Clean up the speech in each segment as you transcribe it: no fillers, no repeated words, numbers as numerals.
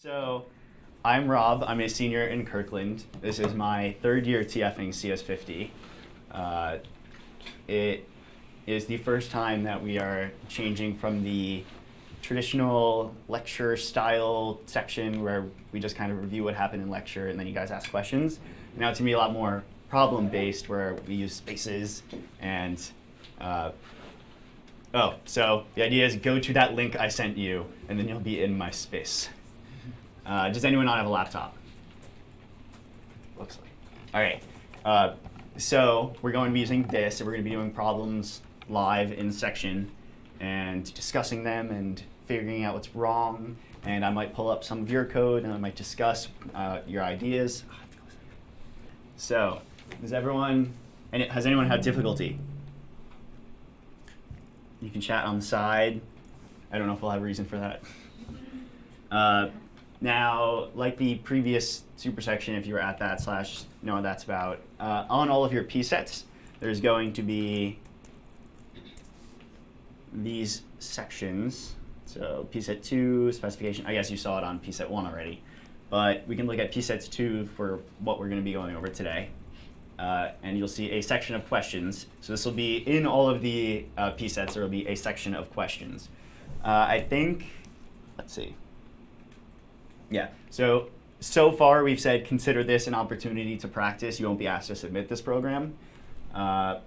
So I'm Rob. I'm a senior in Kirkland. This is my third year TFing CS50. It is the first time that we are changing from the traditional lecture style section where we just kind of review what happened in lecture and then you guys ask questions. Now it's going to be a lot more problem-based where we use spaces and so the idea is go to that link I sent you and then you'll be in my space. Does anyone not have a laptop? Looks like. All right. So we're going to be using this, and we're going to be doing problems live in section and discussing them and figuring out what's wrong. And I might pull up some of your code, and I might discuss your ideas. So has anyone had difficulty? You can chat on the side. I don't know if we'll have a reason for that. Now, like the previous super section, if you were at that / know what that's about, on all of your P sets, there's going to be these sections. So P set 2, specification, I guess you saw it on P set 1 already, but we can look at P sets 2 for what we're going to be going over today. And you'll see a section of questions. So this will be in all of the P sets, there will be a section of questions. I think, let's see. Yeah, so far we've said consider this an opportunity to practice. You won't be asked to submit this program. The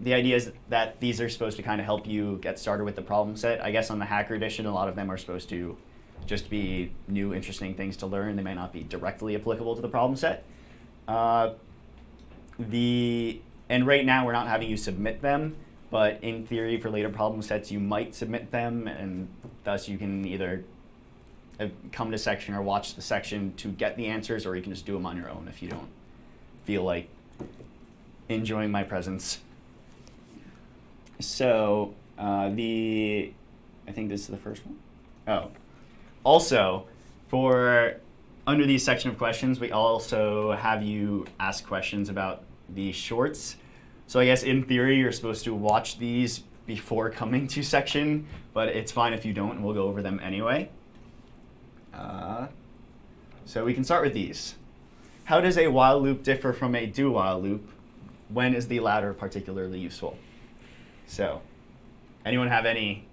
idea is that these are supposed to kind of help you get started with the problem set. I guess on the Hacker Edition, a lot of them are supposed to just be new, interesting things to learn. They may not be directly applicable to the problem set. And right now we're not having you submit them, but in theory for later problem sets you might submit them, and thus you can either come to section or watch the section to get the answers, or you can just do them on your own if you don't feel like enjoying my presence. So I think this is the first one. Oh, also for under these section of questions, we also have you ask questions about the shorts. So I guess in theory you're supposed to watch these before coming to section, but it's fine if you don't, and we'll go over them anyway. So we can start with these. How does a while loop differ from a do while loop? When is the latter particularly useful? So, anyone have any?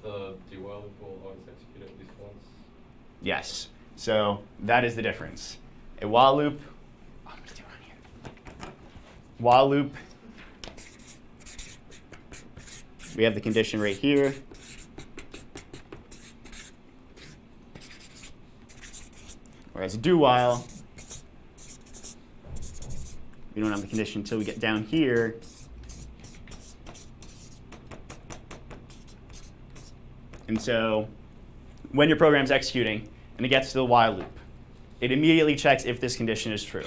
The do while loop will always execute at least once. Yes. So that is the difference. A while loop. I'm gonna do it on here. While loop. We have the condition right here. Whereas do while, we don't have the condition until we get down here. And so when your program's executing and it gets to the while loop, it immediately checks if this condition is true.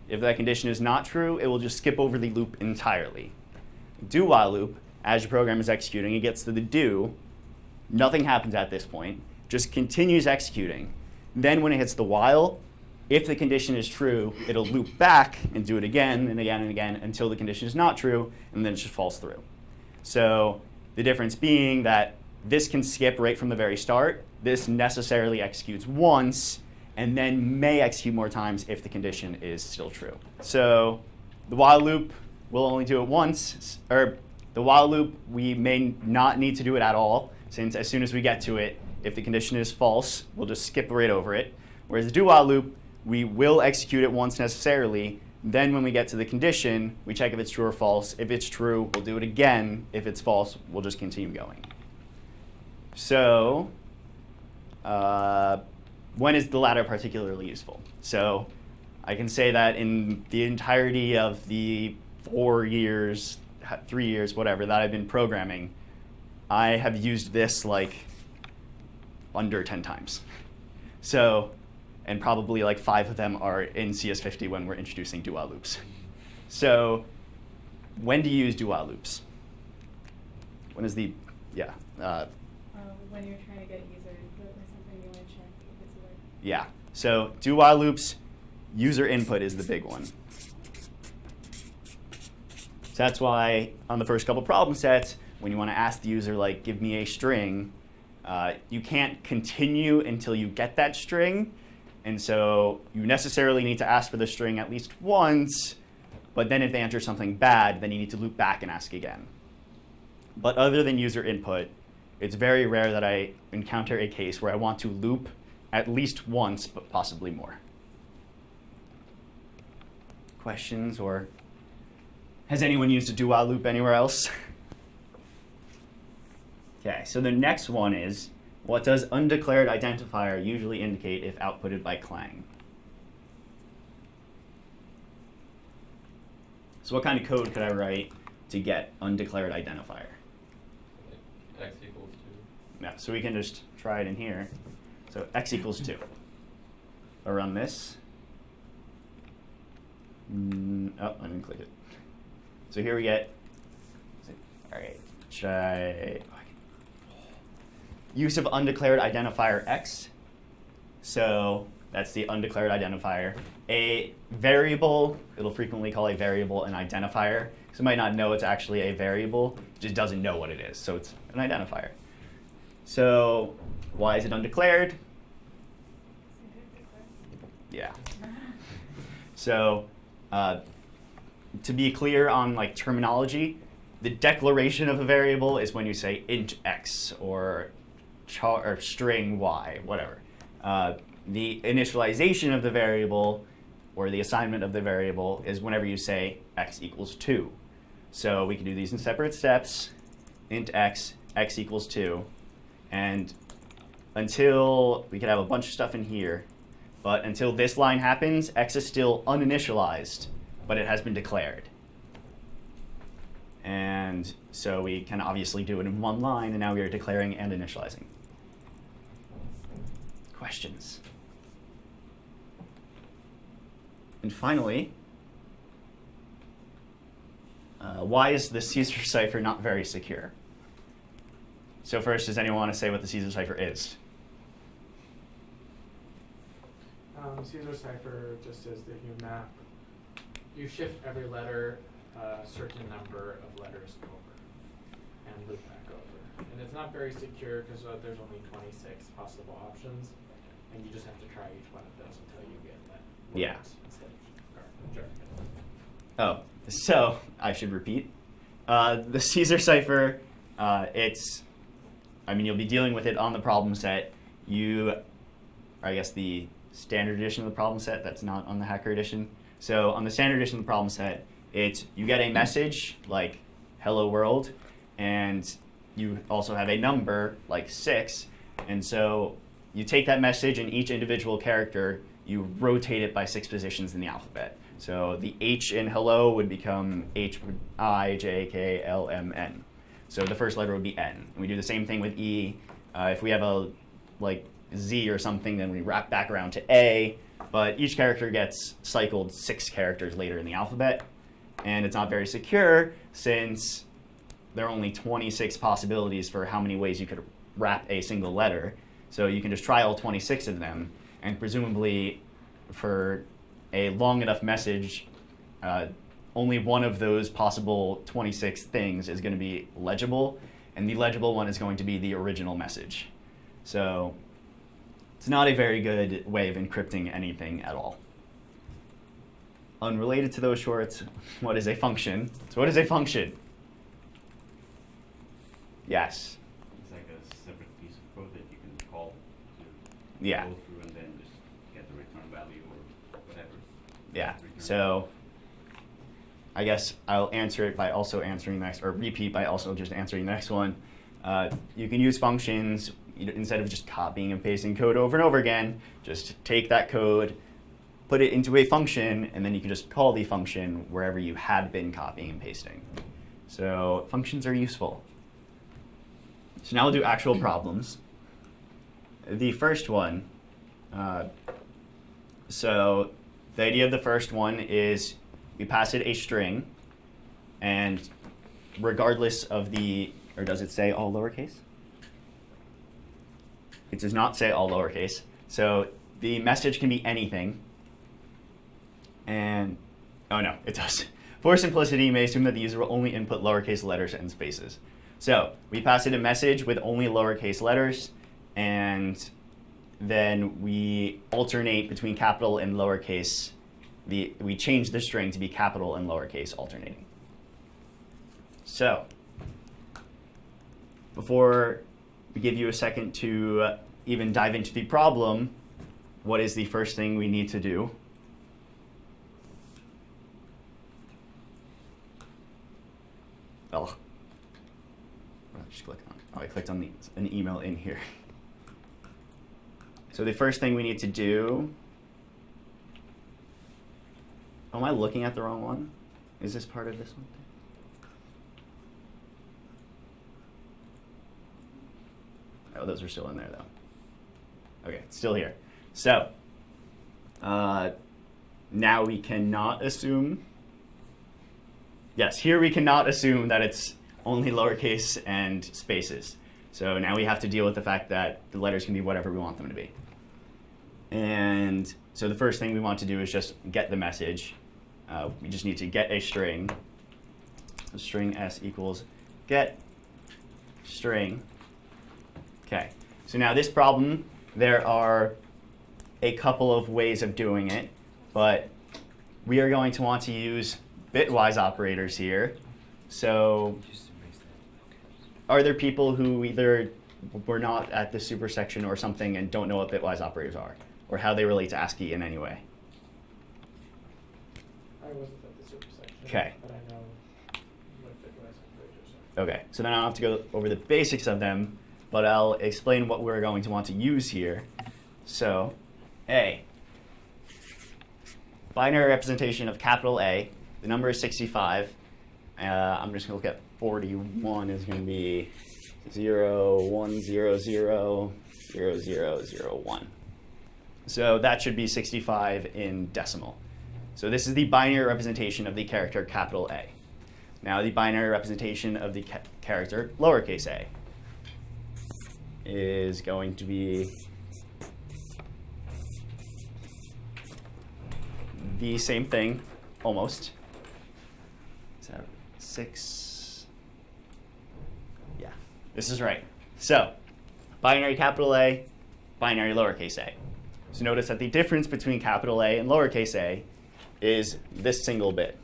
If that condition is not true, it will just skip over the loop entirely. Do while loop, as your program is executing, it gets to the do, nothing happens at this point, just continues executing. Then when it hits the while, if the condition is true, it'll loop back and do it again and again and again until the condition is not true, and then it just falls through. So the difference being that this can skip right from the very start. This necessarily executes once and then may execute more times if the condition is still true. So the while loop will only do it once, or the while loop we may not need to do it at all, since as soon as we get to it, if the condition is false, we'll just skip right over it. Whereas the do while loop, we will execute it once necessarily. Then when we get to the condition, we check if it's true or false. If it's true, we'll do it again. If it's false, we'll just continue going. So when is the latter particularly useful? So I can say that in the entirety of the 4 years, 3 years, whatever, that I've been programming, I have used this like under 10 times. So, and probably like 5 of them are in CS50 when we're introducing do while loops. So when do you use do while loops? When is the, yeah. When you're trying to get user input or something, you want to check if it's working. Yeah, so do while loops, user input is the big one. So that's why on the first couple problem sets, when you want to ask the user, like, give me a string, You can't continue until you get that string, and so you necessarily need to ask for the string at least once, but then if they enter something bad, then you need to loop back and ask again. But other than user input, it's very rare that I encounter a case where I want to loop at least once, but possibly more. Questions, or has anyone used a do-while loop anywhere else? Okay, so the next one is, what does undeclared identifier usually indicate if outputted by Clang? So what kind of code could I write to get undeclared identifier? Like x equals 2. Yeah, so we can just try it in here. So x equals 2. I'll run this. Oh, I didn't click it. So here we get, all right, try use of undeclared identifier x. So that's the undeclared identifier. A variable, it'll frequently call a variable an identifier. So it might not know it's actually a variable, it just doesn't know what it is. So it's an identifier. So why is it undeclared? Yeah. So to be clear on like terminology, the declaration of a variable is when you say int x or string y, whatever. The initialization of the variable or the assignment of the variable is whenever you say x equals 2. So we can do these in separate steps. Int x, x equals 2. And until we could have a bunch of stuff in here, but until this line happens, x is still uninitialized, but it has been declared. And so we can obviously do it in one line, and now we are declaring and initializing. Questions? And finally, why is the Caesar cipher not very secure? So first, does anyone want to say what the Caesar cipher is? Caesar cipher just says that you shift every letter a certain number of letters over and loop back over. And it's not very secure because there's only 26 possible options, and you just have to try each one of those until you get that Yeah. instead of jargon. Oh, so I should repeat. The Caesar cipher, you'll be dealing with it on the problem set. I guess the standard edition of the problem set, that's not on the hacker edition. So on the standard edition of the problem set, you get a message like hello world, and you also have a number like 6. And so you take that message, and each individual character, you rotate it by 6 positions in the alphabet. So the H in hello would become H, I, J, K, L, M, N. So the first letter would be N. And we do the same thing with E. If we have a Z or something, then we wrap back around to A. But each character gets cycled 6 characters later in the alphabet. And it's not very secure since there are only 26 possibilities for how many ways you could wrap a single letter. So you can just try all 26 of them, and presumably for a long enough message, only one of those possible 26 things is going to be legible, and the legible one is going to be the original message. So it's not a very good way of encrypting anything at all. Unrelated to those shorts, what is a function? So what is a function? Yes. It's like a separate piece of code that you can call to Yeah. go through and then just get the return value or whatever. Yeah. Return. So I guess I'll answer it by also answering the next, or repeat by also just answering the next one. You can use functions instead of just copying and pasting code over and over again. Just take that code, put it into a function, and then you can just call the function wherever you had been copying and pasting. So functions are useful. So now we'll do actual problems. The first one, so the idea of the first one is we pass it a string, and regardless of or does it say all lowercase? It does not say all lowercase. So the message can be anything. And, oh no, it does. For simplicity, you may assume that the user will only input lowercase letters and spaces. So we pass it a message with only lowercase letters, and then we alternate between capital and lowercase. We change the string to be capital and lowercase alternating. So before we give you a second to even dive into the problem, what is the first thing we need to do? Oh, just click on. Oh, I clicked on an email in here. So the first thing we need to do. Oh, am I looking at the wrong one? Is this part of this one? Oh, those are still in there though. Okay, it's still here. So now we cannot assume. Yes, here we cannot assume that it's only lowercase and spaces. So now we have to deal with the fact that the letters can be whatever we want them to be. And so the first thing we want to do is just get the message. We just need to get a string. So string s equals get string. Okay, so now this problem, there are a couple of ways of doing it, but we are going to want to use bitwise operators here. So are there people who either were not at the super section or something and don't know what bitwise operators are, or how they relate to ASCII in any way? I wasn't at the super section. Okay. But I know what Bitwise operators are. Okay, so then I don't have to go over the basics of them, but I'll explain what we're going to want to use here. So, A, binary representation of capital A. The number is 65. I'm just going to look at 41 is going to be 0, 1, 0, 0, 0, 0, 0, 1. So that should be 65 in decimal. So this is the binary representation of the character capital A. Now the binary representation of the character lowercase a is going to be the same thing, almost. So 6, yeah, this is right. So binary capital A, binary lowercase a. So notice that the difference between capital A and lowercase a is this single bit.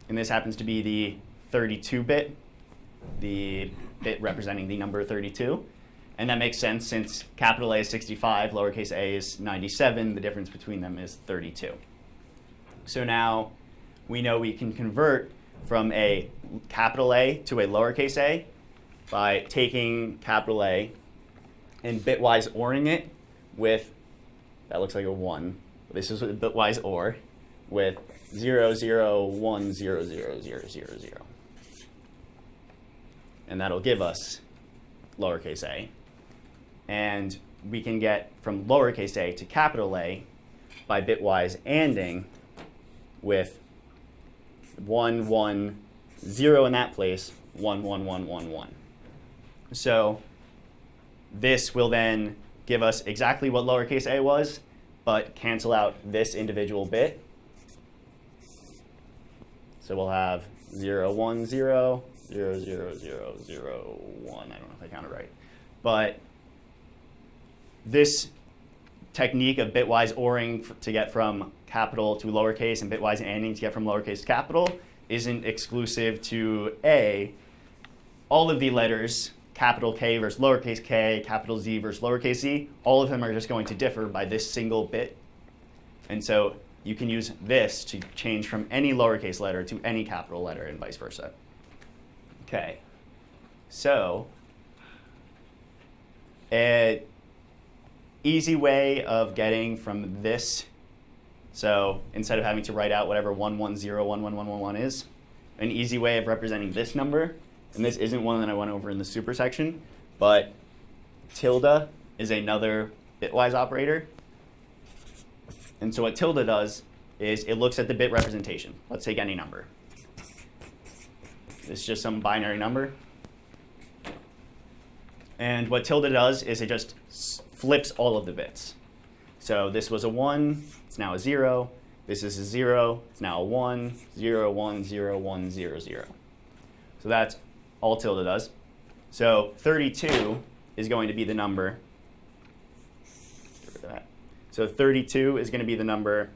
And this happens to be the 32-bit, the bit representing the number 32. And that makes sense since capital A is 65, lowercase a is 97. The difference between them is 32. So now we know we can convert from a capital A to a lowercase a by taking capital A and bitwise ORing it with, that looks like a 1. This is a bitwise OR with 0, 0, 1, 0, 0, 0, 0, 0. And that'll give us lowercase a. And we can get from lowercase a to capital A by bitwise ANDing with 1, 1, 0 in that place, 1, 1, 1, 1, 1. So this will then give us exactly what lowercase a was, but cancel out this individual bit. So we'll have 0, 1, 0, 0, 0, 0, 0, 1. I don't know if I counted right. But this technique of bitwise ORing to get from capital to lowercase and bitwise ANDing to get from lowercase to capital isn't exclusive to A. All of the letters, capital K versus lowercase k, capital Z versus lowercase z, all of them are just going to differ by this single bit. And so you can use this to change from any lowercase letter to any capital letter and vice versa. Okay, so an easy way of getting from this, so instead of having to write out whatever 1, 1, 0, 1, 1, 1, 1, 1 is, an easy way of representing this number, and this isn't one that I went over in the super section, but tilde is another bitwise operator. And so what tilde does is it looks at the bit representation. Let's take any number. This is just some binary number. And what tilde does is it just flips all of the bits. So this was a 1, it's now a 0. This is a 0, it's now a 1, 0, 1, 0, 1, 0, 0. So that's all tilde does. So 32 is going to be the number. Get rid of that. So 32 is going to be the number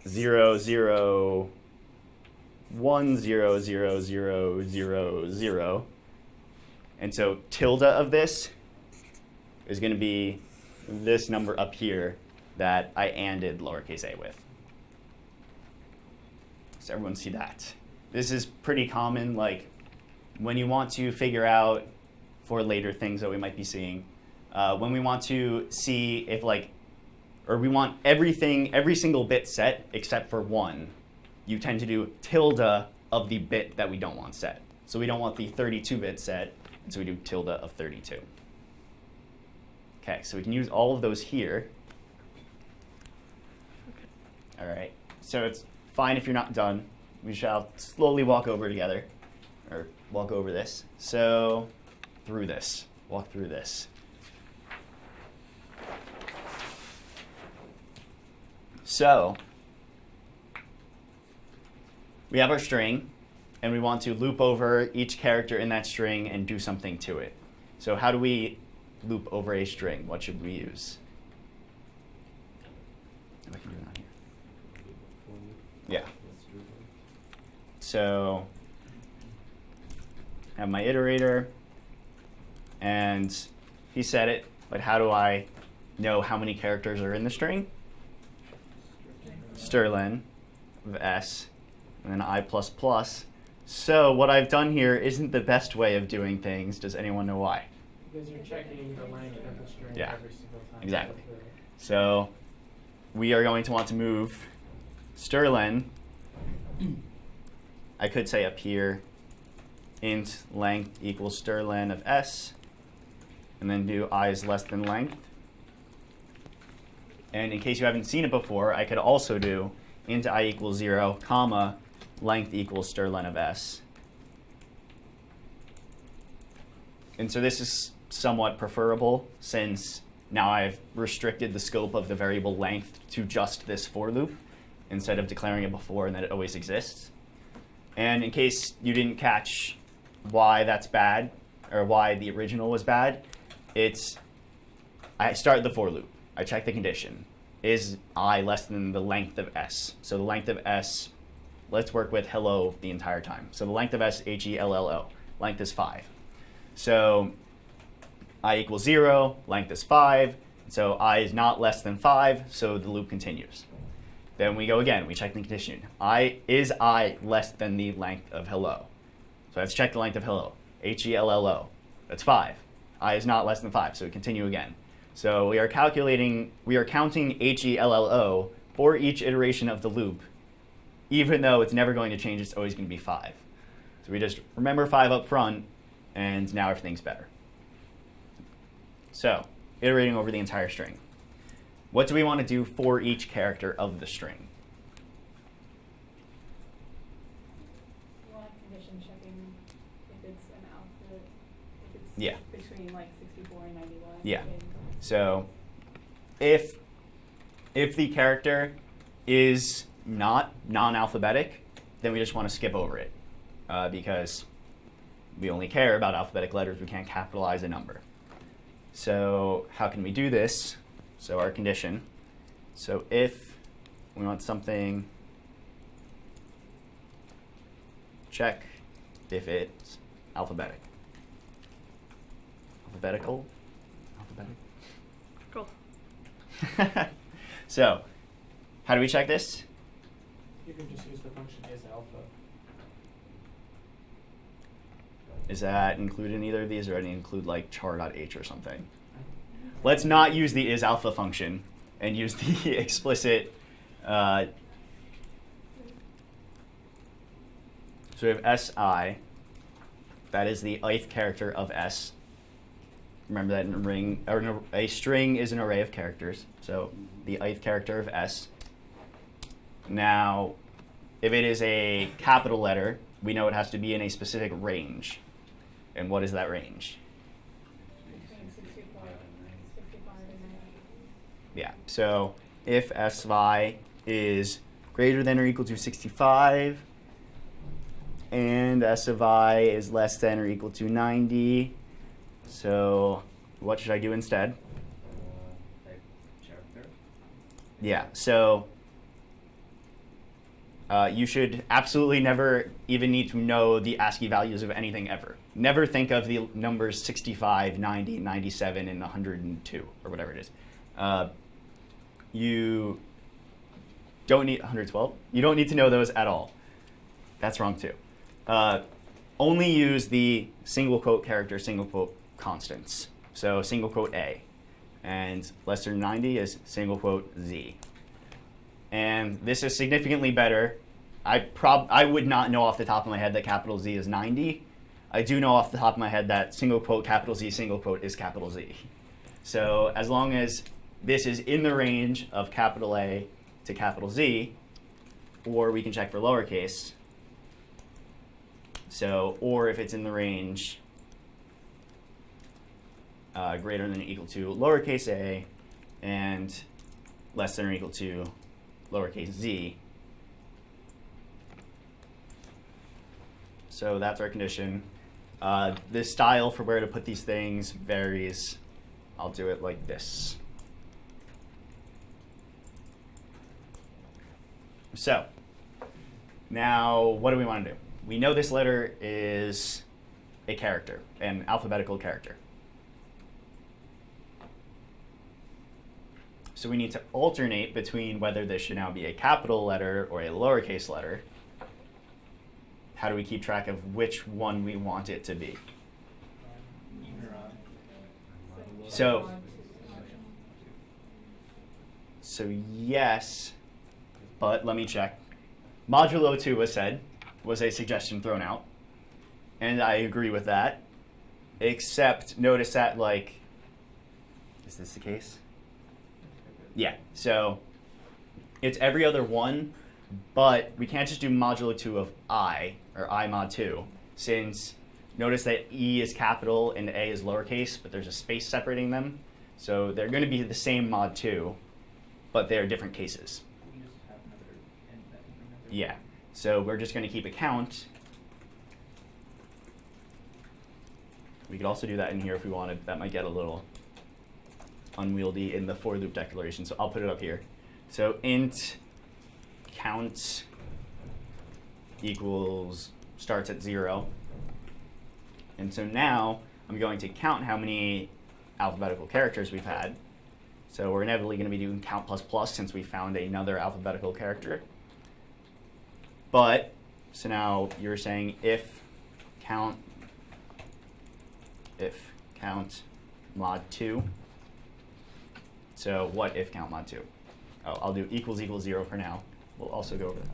001000000. And so tilde of this is going to be this number up here that I anded lowercase a with. So everyone see that? This is pretty common, like when you want to figure out for later things that we might be seeing, when we want to see if or we want everything, every single bit set except for 1, you tend to do tilde of the bit that we don't want set. So we don't want the 32-bit set, and so we do tilde of 32. Okay, so we can use all of those here. All right, so it's fine if you're not done. We shall slowly walk over together, or walk over this. So walk through this. So we have our string, and we want to loop over each character in that string and do something to it. So how do we loop over a string? What should we use? If I can do it on here. Yeah. So I have my iterator, and he said it, but how do I know how many characters are in the string? Strlen of s, and then I++. So what I've done here isn't the best way of doing things. Does anyone know why? Because you're checking the length of the string Yeah, every single time. exactly. So we are going to want to move strlen. I could say up here, int length equals strlen of s, and then do I is less than length. And in case you haven't seen it before, I could also do int I equals 0, comma, length equals strlen of s. And so this is somewhat preferable, since now I've restricted the scope of the variable length to just this for loop, instead of declaring it before and that it always exists. And in case you didn't catch why that's bad, or why the original was bad, I start the for loop. I check the condition. Is I less than the length of s? So the length of s, let's work with hello the entire time. So the length of s, HELLO, length is 5. So I equals 0, length is 5. So I is not less than 5, so the loop continues. Then we go again, we check the condition. Is I less than the length of hello? So let's check the length of hello. HELLO, that's 5. I is not less than 5, so we continue again. So we are counting HELLO for each iteration of the loop, even though it's never going to change, it's always going to be 5. So we just remember 5 up front, and now everything's better. So iterating over the entire string. What do we want to do for each character of the string? You want condition checking if it's an alpha, if it's Yeah. between like 64 and 91. Yeah. So if the character is not non-alphabetic, then we just want to skip over it because we only care about alphabetic letters. We can't capitalize a number. So how can we do this? So our condition. So if we want something, check if it's alphabetic. Alphabetical? Alphabetic? Cool. So how do we check this? You can just use the function isAlpha. Is that included in either of these, or do I include like char.h or something? Let's not use the isAlpha function and use the explicit. So we have si. That is the ith character of s. Remember that in a string is an array of characters. So the ith character of s. Now, if it is a capital letter, we know it has to be in a specific range. And what is that range? Between 64 and 90. Yeah, so if sy is greater than or equal to 65, and s of I is less than or equal to 90. So what should I do instead? Type character. Yeah, so you should absolutely never even need to know the ASCII values of anything ever. Never think of the numbers 65, 90, 97, and 102, or whatever it is. You don't need 112. You don't need to know those at all. That's wrong too. Only use the single quote character, single quote constants. So single quote A, and less than 90 is single quote Z. And this is significantly better. I would not know off the top of my head that capital Z is 90. I do know off the top of my head that single quote capital Z single quote is capital Z. So as long as this is in the range of capital A to capital Z, or we can check for lowercase. So, or if it's in the range greater than or equal to lowercase a and less than or equal to lowercase z. So that's our condition. The style for where to put these things varies. I'll do it like this. So now what do we want to do? We know this letter is a character, an alphabetical character. So we need to alternate between whether this should now be a capital letter or a lowercase letter. How do we keep track of which one we want it to be? So yes, but let me check. Modulo 2 was a suggestion thrown out, and I agree with that, except notice that, like, is this the case? Yeah, so it's every other one, but we can't just do modulo 2 of I, or I mod 2, since notice that E is capital and A is lowercase, but there's a space separating them. So they're going to be the same mod 2, but they're different cases. Yeah, so we're just going to keep a count. We could also do that in here if we wanted. That might get a little unwieldy in the for loop declaration, so I'll put it up here. So int count equals starts at 0. And so now I'm going to count how many alphabetical characters we've had. So we're inevitably going to be doing count plus plus since we found another alphabetical character. But, so now you're saying if count mod 2. So what if count mod 2? Oh, I'll do equals 0 for now. We'll also go over that.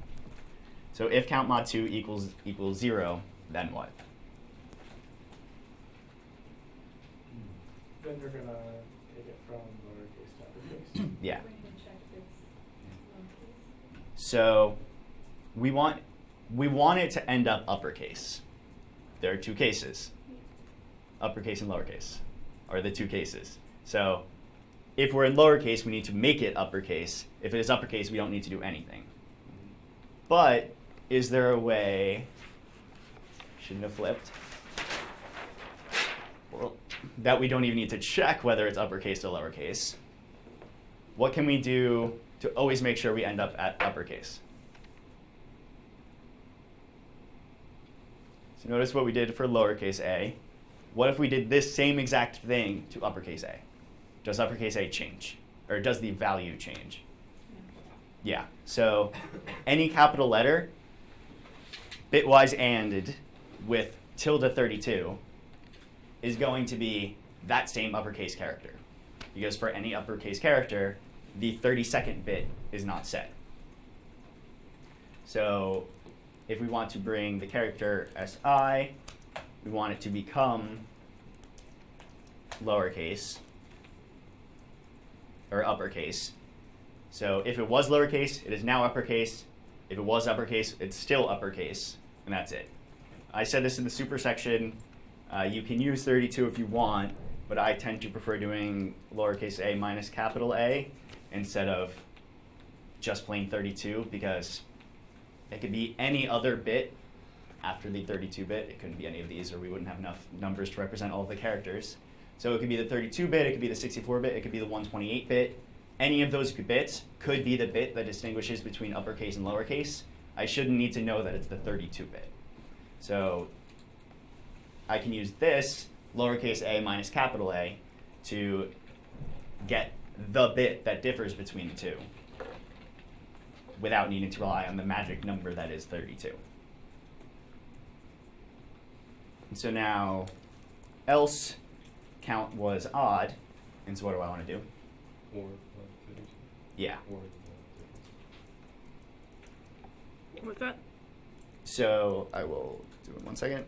So if count mod 2 equals 0, then what? Then you're gonna take it from lowercase to uppercase. Yeah. We need to check if it's lowercase. So we want it to end up uppercase. There are two cases. Uppercase and lowercase are the two cases. So if we're in lowercase, we need to make it uppercase. If it is uppercase, we don't need to do anything. But is there a way, shouldn't have flipped, well, that we don't even need to check whether it's uppercase or lowercase? What can we do to always make sure we end up at uppercase? So notice what we did for lowercase a. What if we did this same exact thing to uppercase a? Does uppercase a change? Or does the value change? Yeah, so any capital letter, bitwise anded with tilde 32 is going to be that same uppercase character. Because for any uppercase character, the 32nd bit is not set. So if we want to bring the character si, we want it to become lowercase or uppercase. So if it was lowercase, it is now uppercase. If it was uppercase, it's still uppercase, and that's it. I said this in the super section. You can use 32 if you want, but I tend to prefer doing lowercase a minus capital A instead of just plain 32 because it could be any other bit after the 32-bit. It couldn't be any of these, or we wouldn't have enough numbers to represent all of the characters. So it could be the 32-bit, it could be the 64-bit, it could be the 128-bit. Any of those bits could be the bit that distinguishes between uppercase and lowercase. I shouldn't need to know that it's the 32-bit. So I can use this, lowercase a minus capital A, to get the bit that differs between the two without needing to rely on the magic number that is 32. And so now else count was odd, and so what do I want to do? Or 32. Yeah. Or What's that? So I will do it in 1 second.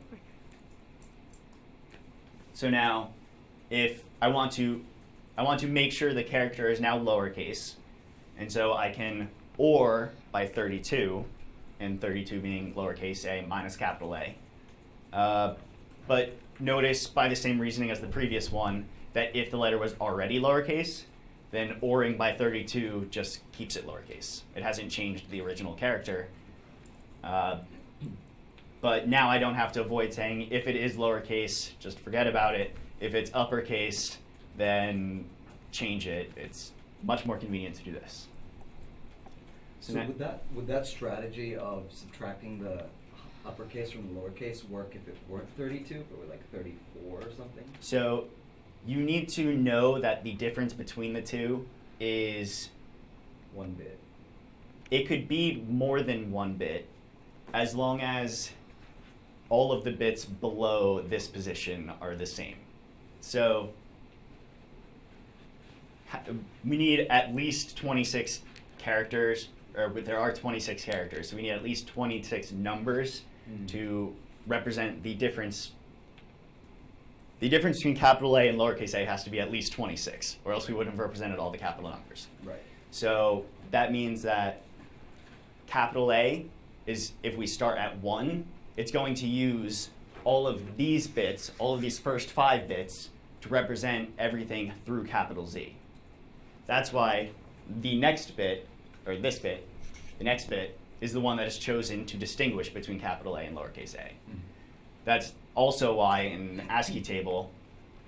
So now, if I want to make sure the character is now lowercase, and so I can OR by 32, and 32 being lowercase a minus capital A. But notice, by the same reasoning as the previous one, that if the letter was already lowercase, then ORing by 32 just keeps it lowercase. It hasn't changed the original character. But now I don't have to avoid saying if it is lowercase, just forget about it. If it's uppercase, then change it. It's much more convenient to do this. So would that strategy of subtracting the uppercase from the lowercase work if it weren't 32, if it were like 34 or something? So you need to know that the difference between the two is 1 bit. it could be more than 1 bit, as long as all of the bits below this position are the same. So we need at least 26 characters, or there are 26 characters, so we need at least 26 numbers to represent the difference. The difference between capital A and lowercase a has to be at least 26, or else we wouldn't have represented all the capital numbers. Right. So that means that capital A is, if we start at 1, it's going to use all of these bits, all of these first 5 bits, to represent everything through capital Z. That's why the next bit, or this bit, the next bit, is the one that is chosen to distinguish between capital A and lowercase a. That's also why in the ASCII table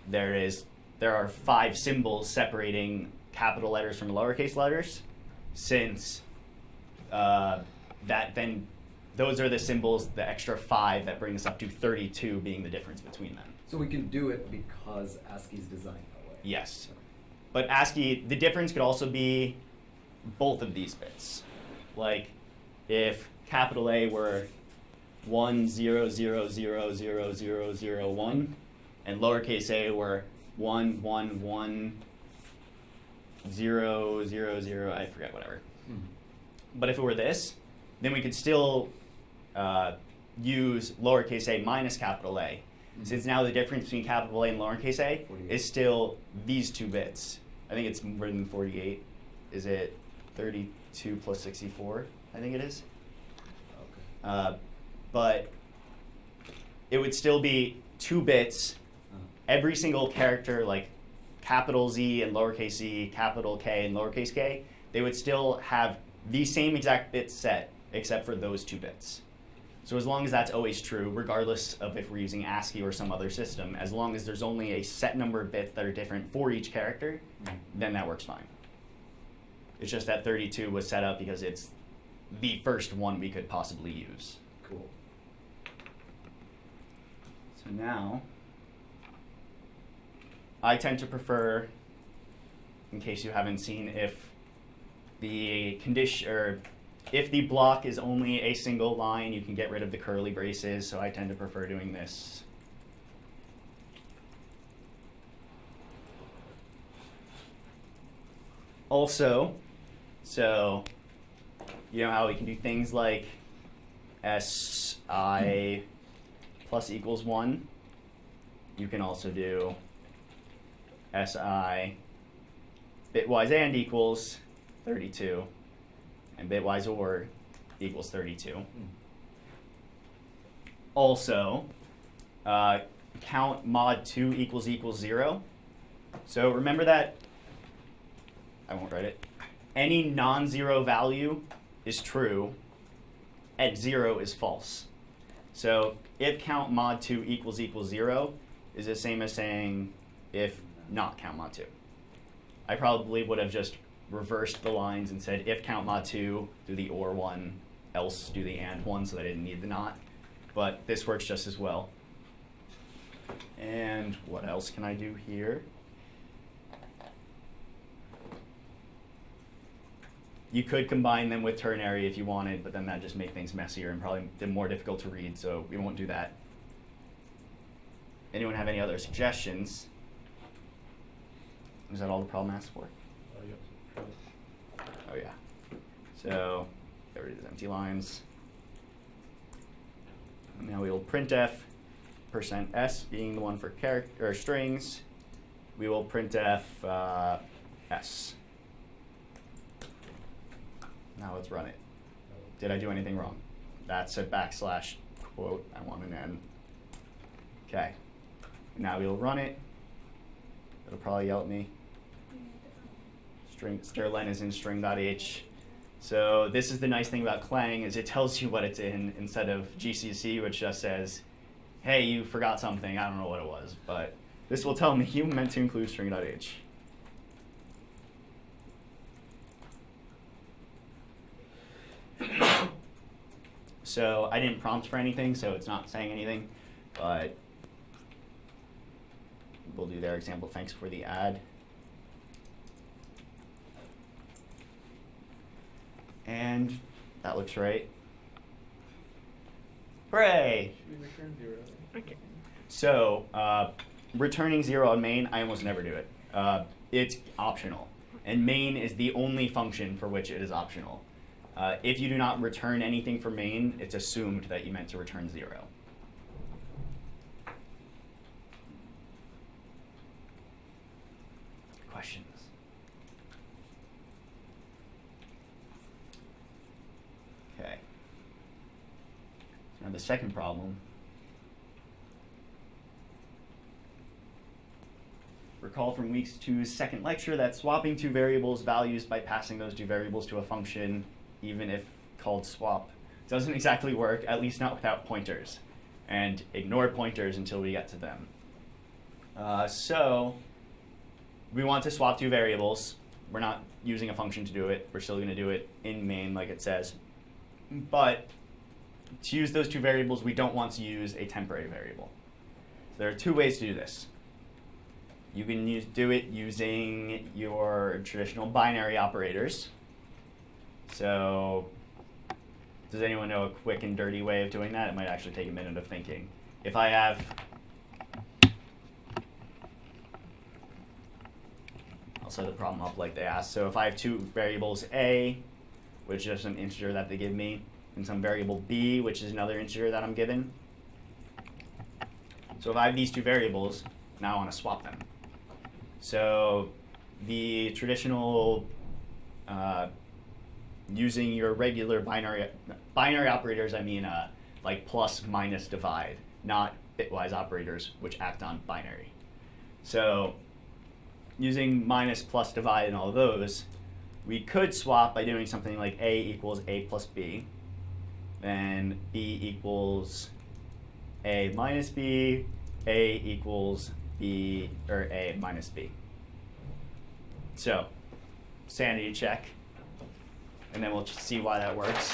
there are 5 symbols separating capital letters from lowercase letters, since those are the symbols, the extra 5 that bring us up to 32 being the difference between them. So we can do it because ASCII's designed that way. Yes. But ASCII, the difference could also be both of these bits. Like if capital A were 100000001 and lowercase a were 1110000, I forget, whatever. But if it were this, then we could still use lowercase a minus capital A, since now the difference between capital A and lowercase a 48. is still these 2 bits. I think it's more than 48. Is it 32 plus 64? I think it is. Okay. But it would still be 2 bits. Every single character, like capital Z and lowercase z, capital K and lowercase k, they would still have the same exact bit set, except for those 2 bits. So as long as that's always true, regardless of if we're using ASCII or some other system, as long as there's only a set number of bits that are different for each character, then that works fine. It's just that 32 was set up because it's the first one we could possibly use. Cool. So now, I tend to prefer, in case you haven't seen, if the condition, or if the block is only a single line, you can get rid of the curly braces, so I tend to prefer doing this. Also, so you know how we can do things like SI plus equals 1? You can also do SI bitwise and equals 32, and bitwise or equals 32. Also, count mod 2 equals 0. So remember that, I won't write it, any non-zero value is true, and 0 is false. So if count mod 2 equals 0 is the same as saying if not count mod 2. I probably would have just reversed the lines and said if count mod 2, do the or one, else do the and one, so that I didn't need the not. But this works just as well. And what else can I do here? You could combine them with ternary if you wanted, but then that just make things messier and probably more difficult to read, so we won't do that. Anyone have any other suggestions? Is that all the problem asks for? Oh yeah. So there it is, empty lines. And now we will printf %s being the one for character or strings. We will printf s. Now let's run it. Did I do anything wrong? That's a backslash quote. I want an n. Okay. Now we'll run it. It'll probably yell at me. String strlen is in string.h. So this is the nice thing about Clang is it tells you what it's in instead of GCC, which just says, hey, you forgot something. I don't know what it was, but this will tell me you meant to include string.h. So I didn't prompt for anything, so it's not saying anything, but we'll do their example. Thanks for the ad. And that looks right. Hooray! Should we return 0? Okay. So returning 0 on main, I almost never do it. It's optional. And main is the only function for which it is optional. If you do not return anything for main, it's assumed that you meant to return 0. Questions? Okay. So now the second problem. Recall from week 2's second lecture that swapping two variables values by passing those two variables to a function, even if called swap, doesn't exactly work, at least not without pointers. And ignore pointers until we get to them. So we want to swap two variables. We're not using a function to do it. We're still going to do it in main like it says. But to use those two variables, we don't want to use a temporary variable. So there are two ways to do this. You can do it using your traditional binary operators. So does anyone know a quick and dirty way of doing that? It might actually take a minute of thinking. If I have, I'll set the problem up like they asked. So if I have two variables a, which is an integer that they give me, and some variable b, which is another integer that I'm given. So if I have these two variables, now I want to swap them. So the traditional using your regular binary operators, I mean like plus, minus, divide, not bitwise operators, which act on binary. So using minus, plus, divide, and all those, we could swap by doing something like a equals a plus b, then b equals a minus b, a equals b, or a minus b. So sanity check. And then we'll see why that works.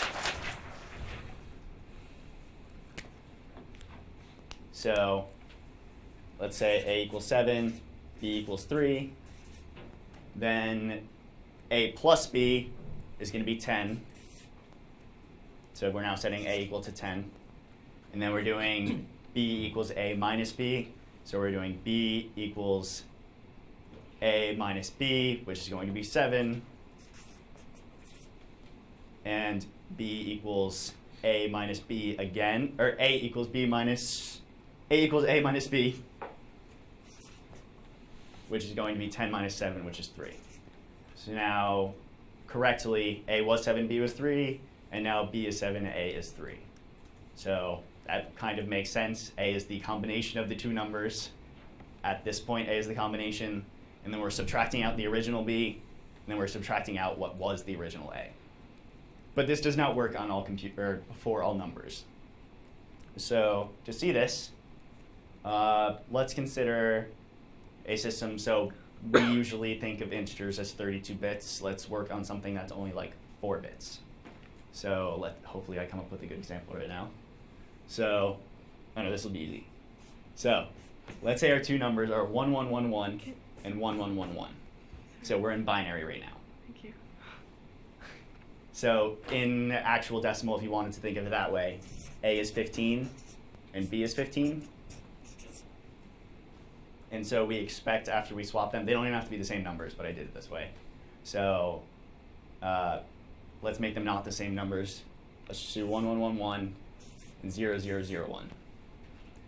So let's say a equals 7, b equals 3. Then a plus b is going to be 10. So we're now setting a equal to 10. And then we're doing b equals a minus b. So we're doing b equals a minus b, which is going to be 7. And b equals a minus b again, or a equals a minus b, which is going to be 10 minus 7, which is 3. So now, correctly, a was 7, b was 3, and now b is 7, a is 3. So that kind of makes sense. A is the combination of the two numbers. At this point, a is the combination, and then we're subtracting out the original b, and then we're subtracting out what was the original a. But this does not work on all for all numbers. So to see this, let's consider a system. So we usually think of integers as 32 bits. Let's work on something that's only like 4 bits. So hopefully I come up with a good example right now. So, I know this will be easy. So, let's say our two numbers are 1111 and 1111. So we're in binary right now. Thank you. So in actual decimal, if you wanted to think of it that way, A is 15 and B is 15. And so we expect after we swap them, they don't even have to be the same numbers, but I did it this way. So let's make them not the same numbers. Let's just do 1111 and 0001.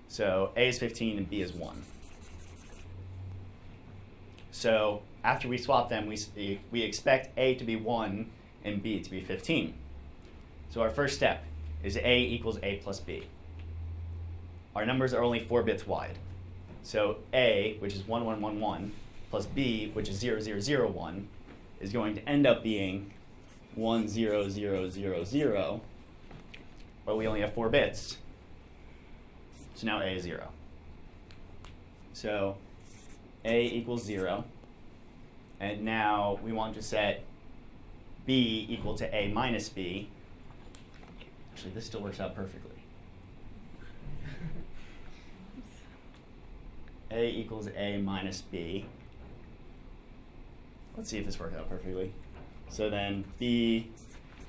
So A is 15 and B is 1. So after we swap them, we expect A to be 1 and B to be 15. So our first step is A equals A plus B. Our numbers are only 4 bits wide. So A, which is 1111, plus B, which is 0001, is going to end up being 10000, but we only have 4 bits. So now A is 0. So A equals 0. And now we want to set B equal to A minus B. Actually, this still works out perfectly. A equals A minus B. Let's see if this works out perfectly. So then B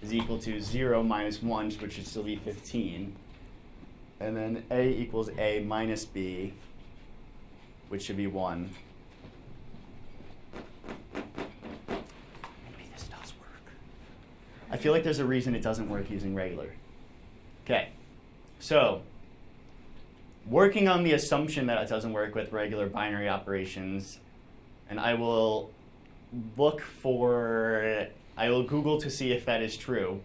is equal to 0 minus 1, which should still be 15. And then A equals A minus B, which should be 1. Maybe this does work. I feel like there's a reason it doesn't work using regular. Okay, so working on the assumption that it doesn't work with regular binary operations, and I will Google to see if that is true.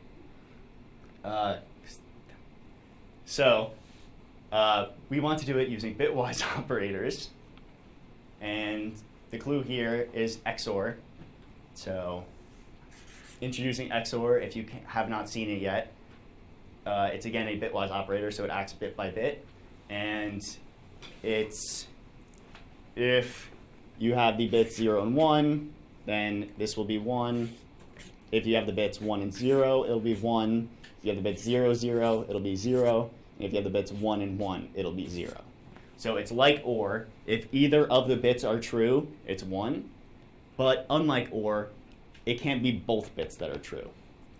We want to do it using bitwise operators, and the clue here is XOR. So introducing XOR, if you have not seen it yet, it's again a bitwise operator, so it acts bit by bit. And it's if you have the bits 0 and 1, then this will be 1. If you have the bits 1 and 0, it'll be 1. If you have the bits 0, 0, it'll be 0. And if you have the bits 1 and 1, it'll be 0. So it's like OR. If either of the bits are true, it's 1. But unlike OR, it can't be both bits that are true.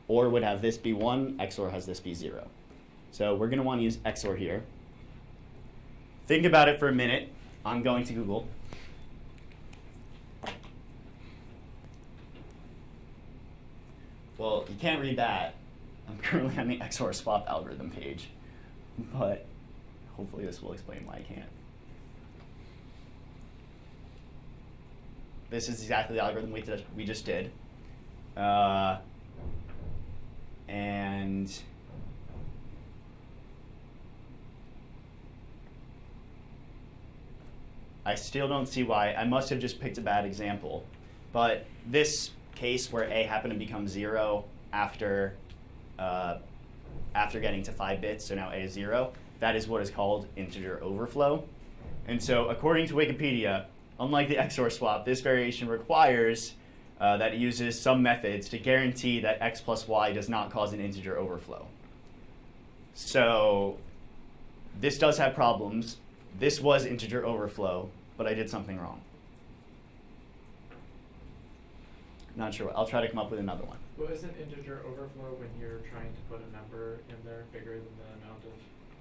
OR would have this be 1, XOR has this be 0. So we're going to want to use XOR here. Think about it for a minute. I'm going to Google. Well, you can't read that. I'm currently on the XOR swap algorithm page, but hopefully this will explain why I can't. This is exactly the algorithm we just did. And I still don't see why. I must have just picked a bad example. But this case where A happened to become 0 after getting to 5 bits, so now A is 0, that is what is called integer overflow. And so according to Wikipedia, unlike the XOR swap, this variation requires that it uses some methods to guarantee that x plus y does not cause an integer overflow. So this does have problems. This was integer overflow, but I did something wrong. Not sure. I'll try to come up with another one. Well, isn't integer overflow when you're trying to put a number in there bigger than the amount of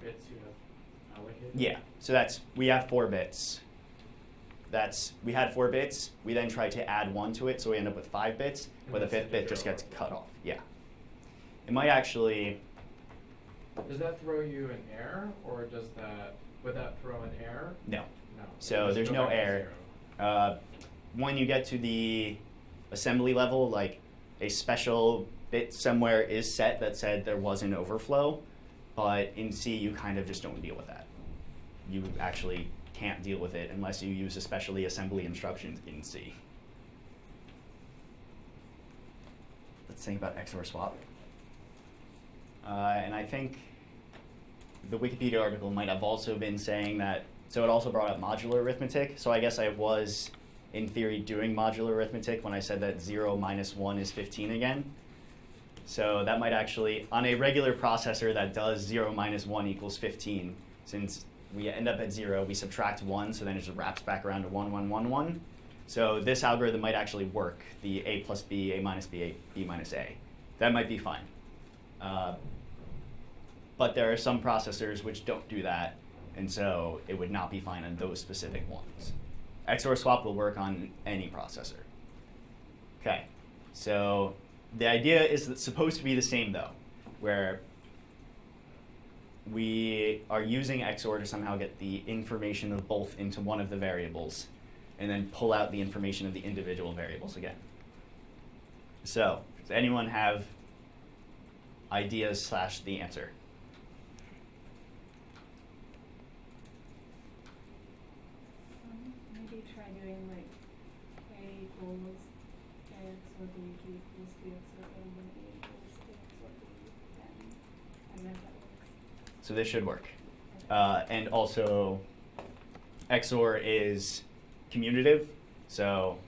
bits you have allocated? Yeah. So we have 4 bits. We had 4 bits. We then tried to add 1 to it, so we end up with 5 bits, but the 5th bit just gets cut off. Yeah. It might actually. Does that throw you an error, or would that throw an error? No. No. So there's no error. When you get to the assembly level, like a special bit somewhere is set that said there was an overflow, but in C you kind of just don't deal with that. You actually can't deal with it unless you use especially assembly instructions in C. Let's think about XOR swap. And I think the Wikipedia article might have also been saying that, so it also brought up modular arithmetic. So I guess I was, in theory, doing modular arithmetic when I said that 0 minus 1 is 15 again. So that might actually, on a regular processor that does 0 minus 1 equals 15, since we end up at 0, we subtract 1, so then it just wraps back around to 1, 1, 1, 1. So this algorithm might actually work, the a plus b, a minus b, b minus a. That might be fine. But there are some processors which don't do that, and so it would not be fine on those specific ones. XOR swap will work on any processor. Okay, so the idea is that it's supposed to be the same though, where we are using XOR to somehow get the information of both into one of the variables, and then pull out the information of the individual variables again. So, does anyone have ideas / the answer? Maybe try doing like A equals A XOR B equals B XOR A, and then A equals A XOR B, and I don't know if that works. So this should work. And also, XOR is commutative, so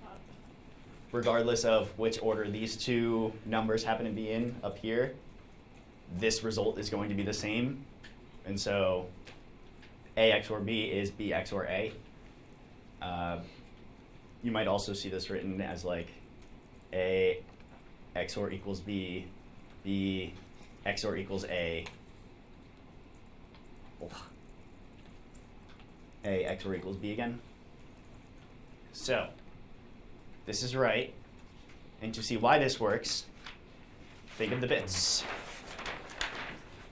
regardless of which order these two numbers happen to be in up here, this result is going to be the same. And so A XOR B is B XOR A. You might also see this written as like A XOR equals B, B XOR equals A. A XOR equals B again. So this is right. And to see why this works, think of the bits.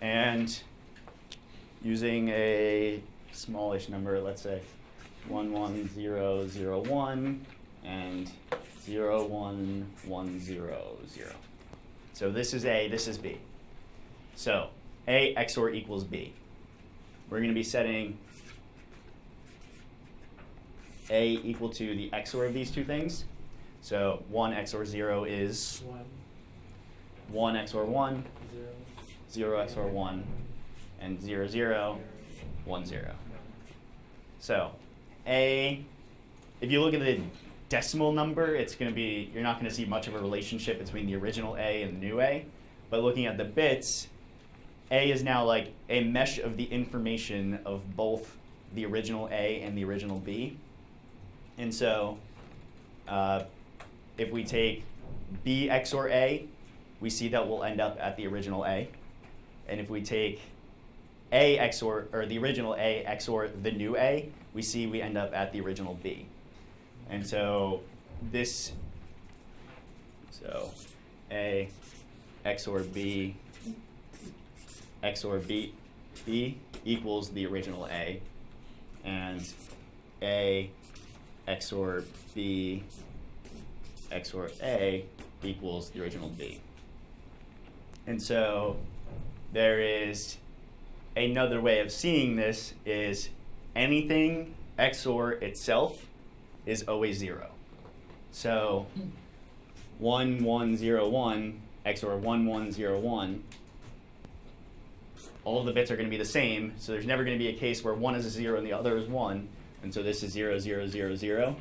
And using a smallish number, let's say 11001 and 01100. So this is A, this is B. So A XOR equals B. We're going to be setting A equal to the XOR of these two things. So 1 XOR 0 is 1 XOR 1, 0 XOR 1, and 0, 0, 1, 0. So A, if you look at the decimal number, it's going to be, you're not going to see much of a relationship between the original A and the new A. But looking at the bits, A is now like a mesh of the information of both the original A and the original B. And so if we take B XOR A, we see that we'll end up at the original A. And if we take A XOR, or the original A XOR the new A, we see we end up at the original B. And so this, so A XOR B XOR B, B equals the original A, and A XOR B XOR A equals the original B. And so there is another way of seeing this is anything XOR itself is always 0. So 1101 XOR 1101, all of the bits are going to be the same, so there's never going to be a case where one is a 0 and the other is 1, and so this is 0, 0, 0, 0.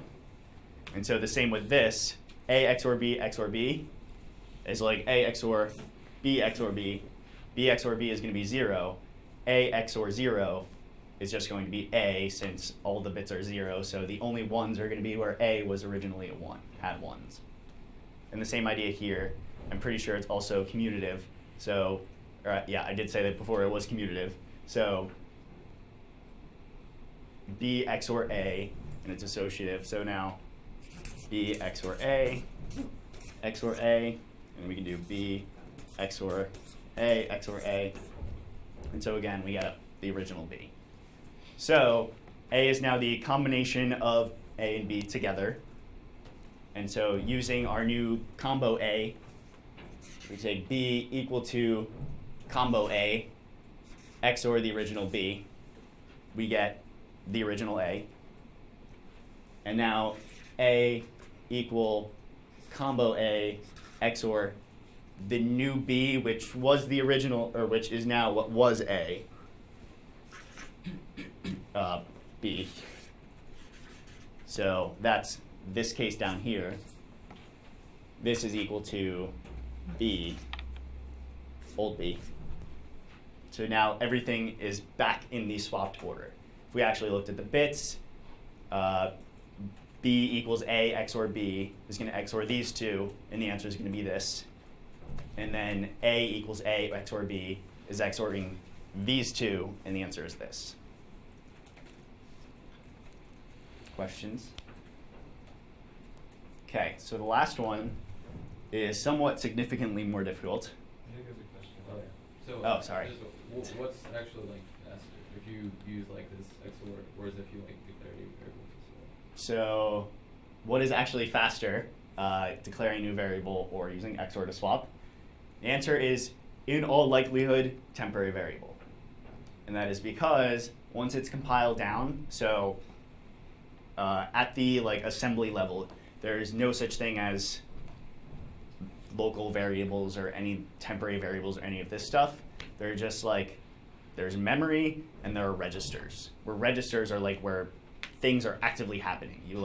And so the same with this, A XOR B XOR B is like A XOR B XOR B. B XOR B is going to be 0. A XOR 0 is just going to be A, since all the bits are 0, so the only ones are going to be where A was originally a 1, had ones. And the same idea here, I'm pretty sure it's also commutative. So, yeah, I did say that before, it was commutative. So B XOR A, and it's associative. So now B XOR A, XOR A, and we can do B XOR A, XOR A. And so again, we get the original B. So A is now the combination of A and B together. And so using our new combo A, we take B equal to combo A, XOR the original B. We get the original A. And now A equal combo A, XOR the new B, which was the original, or which is now what was A. B. So that's this case down here. This is equal to B, old B. So now everything is back in the swapped order. If we actually looked at the bits, B equals A XOR B is going to XOR these two, and the answer is going to be this. And then A equals A XOR B is XORing these two, and the answer is this. Questions? Okay, so the last one is somewhat significantly more difficult. I think there's a question. Oh, So Oh, sorry. What's actually like faster if you use like this XOR, whereas if you like declare new variables as well? So what is actually faster, declaring a new variable or using XOR to swap? The answer is, in all likelihood, temporary variable. And that is because once it's compiled down, so at the assembly level, there's no such thing as local variables or any temporary variables or any of this stuff. They're just there's memory and there are registers. Where registers are where things are actively happening. You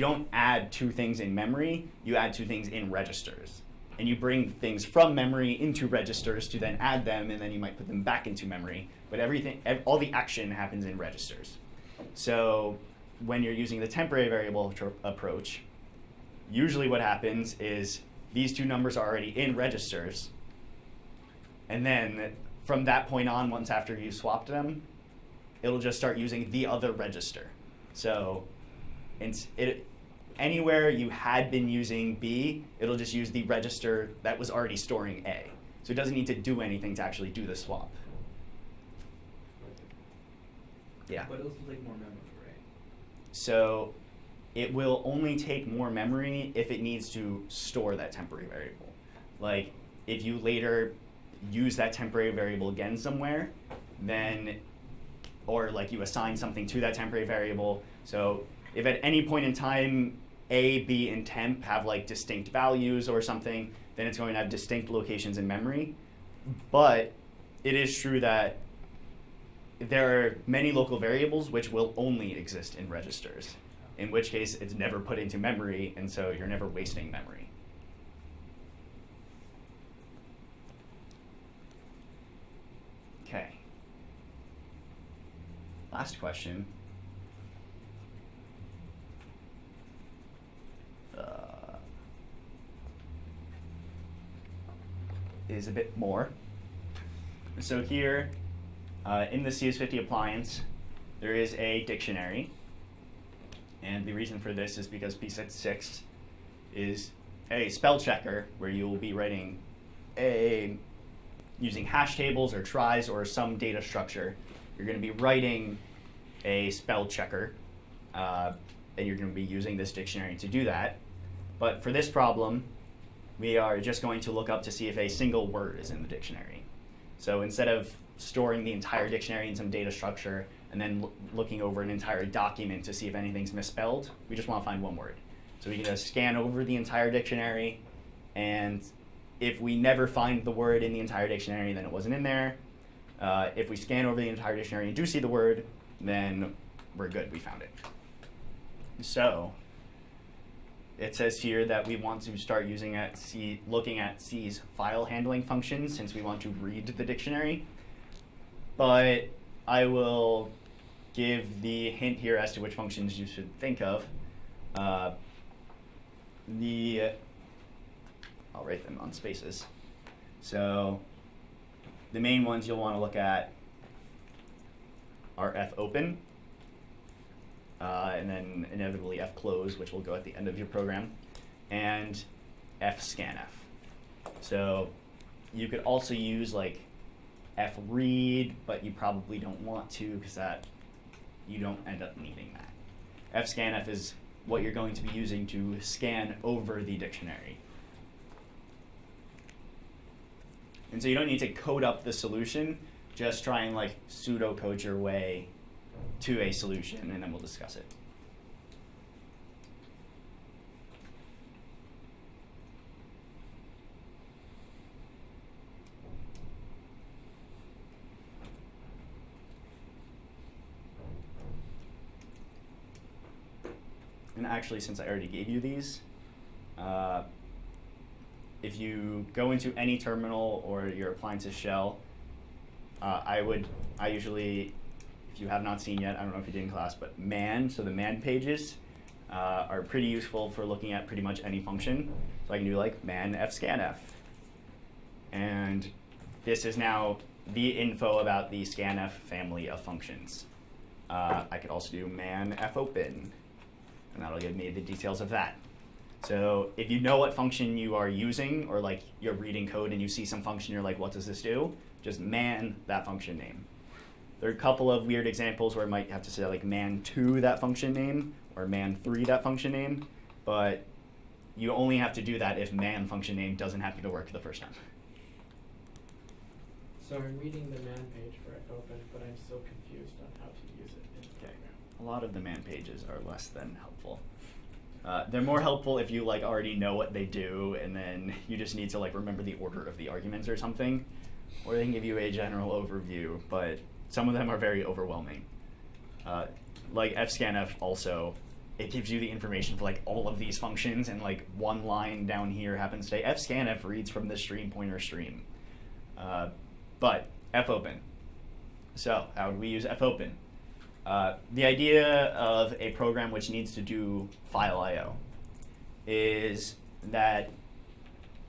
don't add two things in memory, you add two things in registers. And you bring things from memory into registers to then add them, and then you might put them back into memory. But all the action happens in registers. So when you're using the temporary variable approach, usually what happens is these two numbers are already in registers. And then from that point on, once after you swapped them, it'll just start using the other register. So anywhere you had been using B, it'll just use the register that was already storing A. So it doesn't need to do anything to actually do the swap. Yeah. But it'll take more memory, right? So it will only take more memory if it needs to store that temporary variable. Like if you later use that temporary variable again somewhere, then, or you assign something to that temporary variable. So if at any point in time A, B, and temp have distinct values or something, then it's going to have distinct locations in memory. But it is true that there are many local variables which will only exist in registers, in which case it's never put into memory, and so you're never wasting memory. Okay. Last question. Is a bit more. So here, in the CS50 appliance, there is a dictionary. And the reason for this is because pset 6 is a spell checker where you will be writing using hash tables or tries or some data structure. You're going to be writing a spell checker, and you're going to be using this dictionary to do that. But for this problem, we are just going to look up to see if a single word is in the dictionary. So instead of storing the entire dictionary in some data structure and then looking over an entire document to see if anything's misspelled, we just want to find one word. So we can just scan over the entire dictionary, and if we never find the word in the entire dictionary, then it wasn't in there. If we scan over the entire dictionary and do see the word, then we're good, we found it. So it says here that we want to start looking at C's file handling functions since we want to read the dictionary. But I will give the hint here as to which functions you should think of. I'll write them on spaces. So the main ones you'll want to look at are fopen, and then inevitably fclose, which will go at the end of your program, and fscanf. So you could also use fread, but you probably don't want to because you don't end up needing that. Fscanf is what you're going to be using to scan over the dictionary. And so you don't need to code up the solution, just try and pseudocode your way to a solution, and then we'll discuss it. and actually, since I already gave you these, if you go into any terminal or your appliance's shell, I usually, if you have not seen yet, I don't know if you did in class, but man, so the man pages are pretty useful for looking at pretty much any function. So I can do like man fscanf. And this is now the info about the scanf family of functions. I could also do man fopen, and that'll give me the details of that. So if you know what function you are using, or like you're reading code and you see some function, you're like, what does this do? Just man that function name. There are a couple of weird examples where I might have to say like man2 that function name, or man3 that function name, but you only have to do that if man function name doesn't happen to work the first time. So I'm reading the man page for fopen, but I'm still confused on how to use it in the program. A lot of the man pages are less than helpful. They're more helpful if you like already know what they do, and then you just need to like remember the order of the arguments or something, or they can give you a general overview. But some of them are very overwhelming. Like fscanf also, it gives you the information for like all of these functions, and like one line down here happens to say fscanf reads from the stream pointer stream. But fopen. So how would we use fopen? The idea of a program which needs to do file I/O is that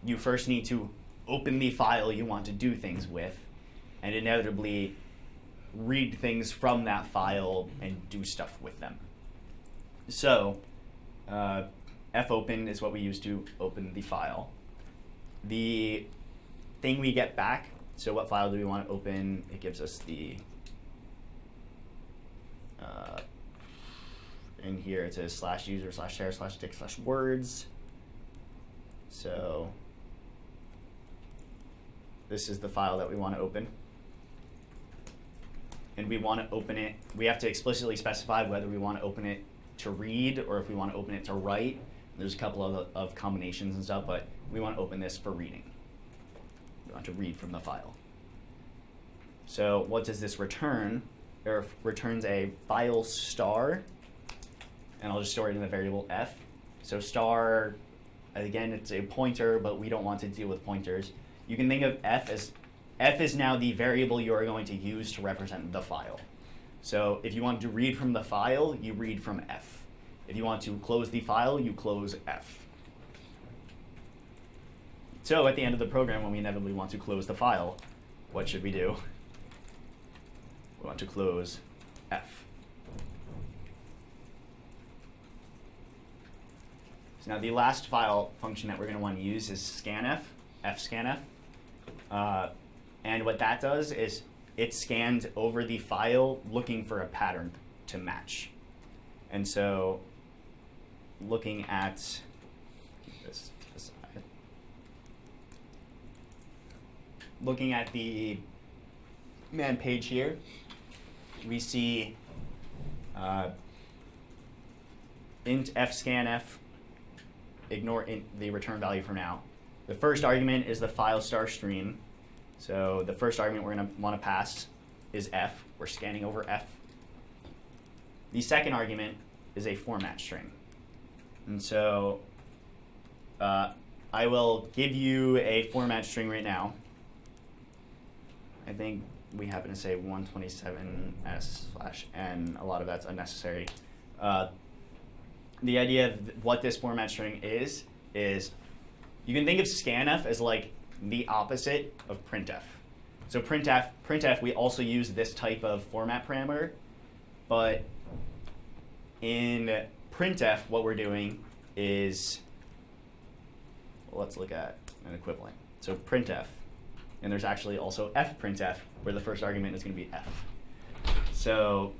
you first need to open the file you want to do things with, and inevitably read things from that file and do stuff with them. So fopen is what we use to open the file. The thing we get back, so what file do we want to open? It gives us the in here it says /user/share/dict/words. So this is the file that we want to open. And we want to open it, we have to explicitly specify whether we want to open it to read or if we want to open it to write. There's a couple of combinations and stuff, but we want to open this for reading. We want to read from the file. So what does this return? It returns a file star, and I'll just store it in the variable f. So star, again, it's a pointer, but we don't want to deal with pointers. You can think of f is now the variable you are going to use to represent the file. So if you want to read from the file, you read from f. If you want to close the file, you close f. So at the end of the program, when we inevitably want to close the file, what should we do? We want to close f. So now the last file function that we're going to want to use is scanf, fscanf. And what that does is it scans over the file looking for a pattern to match. And so looking at, keep this aside. Looking at the man page here, we see int fscanf, ignore the return value for now. The first argument is the file star stream. So the first argument we're going to want to pass is f. We're scanning over f. The second argument is a format string. And so I will give you a format string right now. I think we happen to say 127s/n. A lot of that's unnecessary. The idea of what this format string is you can think of scanf as like the opposite of printf. So printf, we also use this type of format parameter, but in printf, what we're doing is, well, let's look at an equivalent. So printf, and there's actually also fprintf, where the first argument is going to be f. So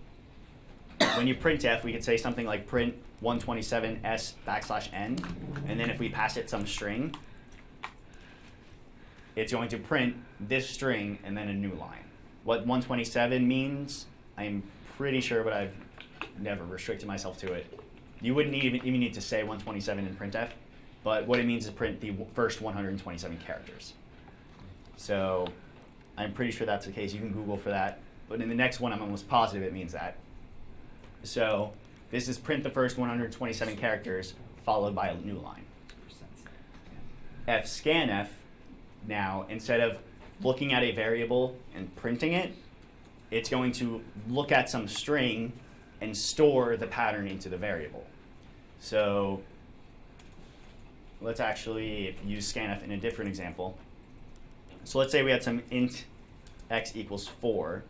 when you printf, we could say something like print 127s\n, and then if we pass it some string, it's going to print this string and then a new line. What 127 means, I'm pretty sure, but I've never restricted myself to it. You wouldn't even need to say 127 in printf, but what it means is print the first 127 characters. So I'm pretty sure that's the case. You can Google for that. But in the next one, I'm almost positive it means that. So This is print the first 127 characters followed by a new line. fscanf, now, instead of looking at a variable and printing it, it's going to look at some string and store the pattern into the variable. So let's actually use scanf in a different example. So let's say we had some int x equals 4,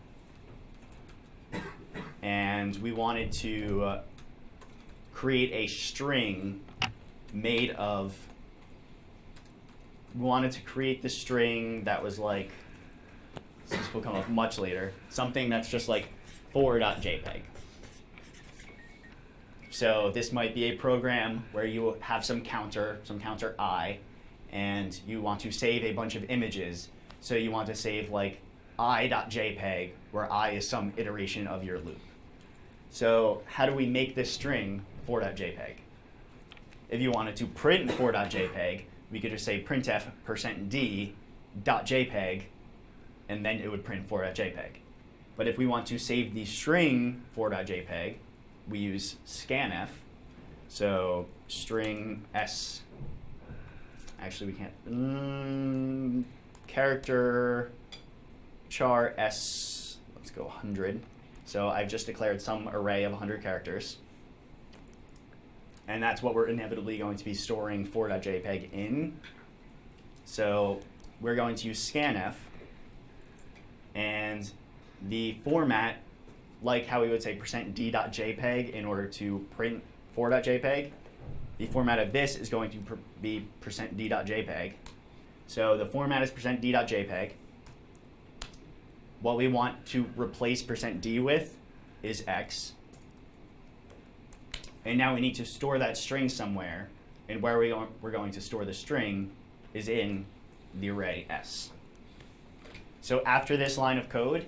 and we wanted to create a string made of, we wanted to create the string that was like, this will come up much later, something that's just like 4.jpg. So this might be a program where you have some counter I, and you want to save a bunch of images. So you want to save like i.jpg, where I is some iteration of your loop. So how do we make this string 4.jpg? If you wanted to print 4.jpg, we could just say printf %d.jpg, and then it would print 4.jpg. But if we want to save the string 4.jpg, we use scanf. So string s, actually we can't, character char s, let's go 100. So I've just declared some array of 100 characters. And that's what we're inevitably going to be storing 4.jpg in. So we're going to use scanf, and the format, like how we would say %d.jpg in order to print 4.jpg, the format of this is going to be %d.jpg. So the format is %d.jpg. What we want to replace %d with is x. And now we need to store that string somewhere, and where we're going to store the string is in the array s. So after this line of code,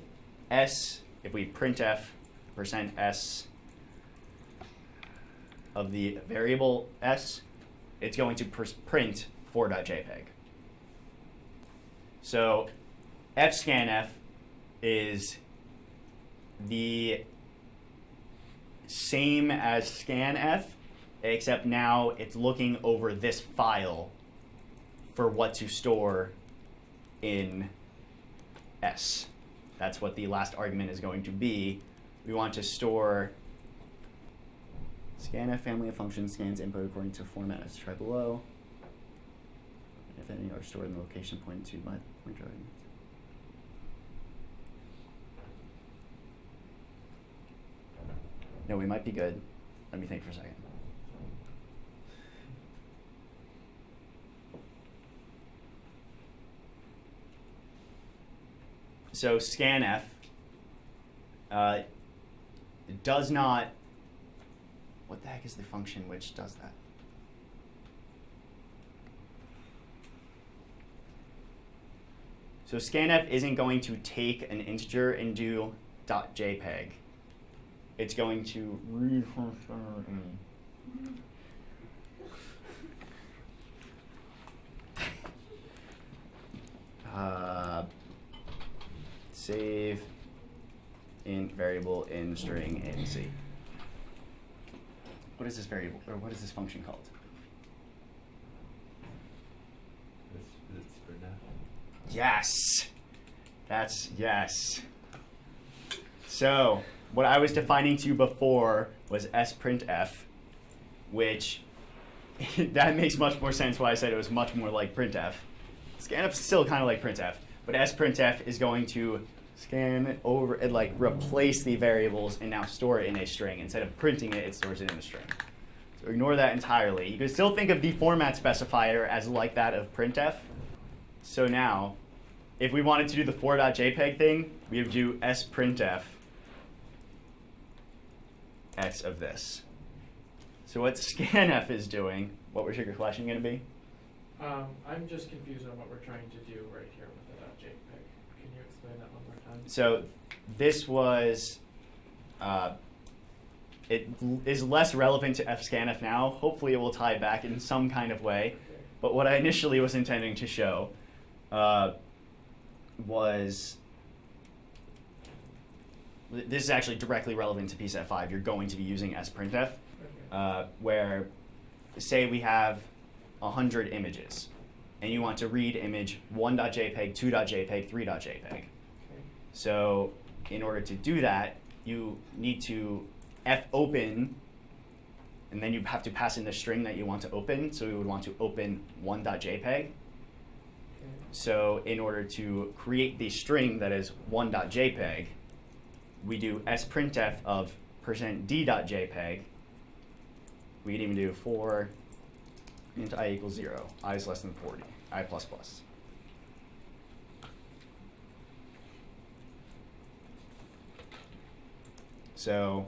s, if we printf %s of the variable s, it's going to print 4.jpg. So fscanf is the same as scanf, except now it's looking over this file for what to store in s. That's what the last argument is going to be. We want to store scanf family of functions scans input according to format as described below. If any are stored in the location pointed to by pointer arguments. No, we might be good. Let me think for a second. So scanf does not, what the heck is the function which does that? So scanf isn't going to take an integer and do .jpg. It's going to read save int variable in string in C. What is this variable, or what is this function called? It's for now. Yes. That's yes. So what I was defining to you before was sprintf, which that makes much more sense why I said it was much more like printf. Scanf is still kind of like printf, but sprintf is going to scan over and like replace the variables and now store it in a string. Instead of printing it, it stores it in a string. So ignore that entirely. You can still think of the format specifier as like that of printf. So now, if we wanted to do the 4.jpg thing, we would do sprintf x of this. So what scanf is doing, what was your question going to be? I'm just confused on what we're trying to do right here with the .jpg. Can you explain that one more time? So this was, it is less relevant to fscanf now. Hopefully it will tie back in some kind of way. Okay. But what I initially was intending to show was this is actually directly relevant to PSET5. You're going to be using sprintf, Okay. where say we have 100 images, and you want to read image 1.jpg, 2.jpg, 3.jpg. Okay. So in order to do that, you need to fopen, and then you have to pass in the string that you want to open. So we would want to open 1.jpg. Okay. So in order to create the string that is 1.jpg, we do sprintf of %d.jpg. We can even do 4 int I equals 0, I is less than 40, I plus plus. So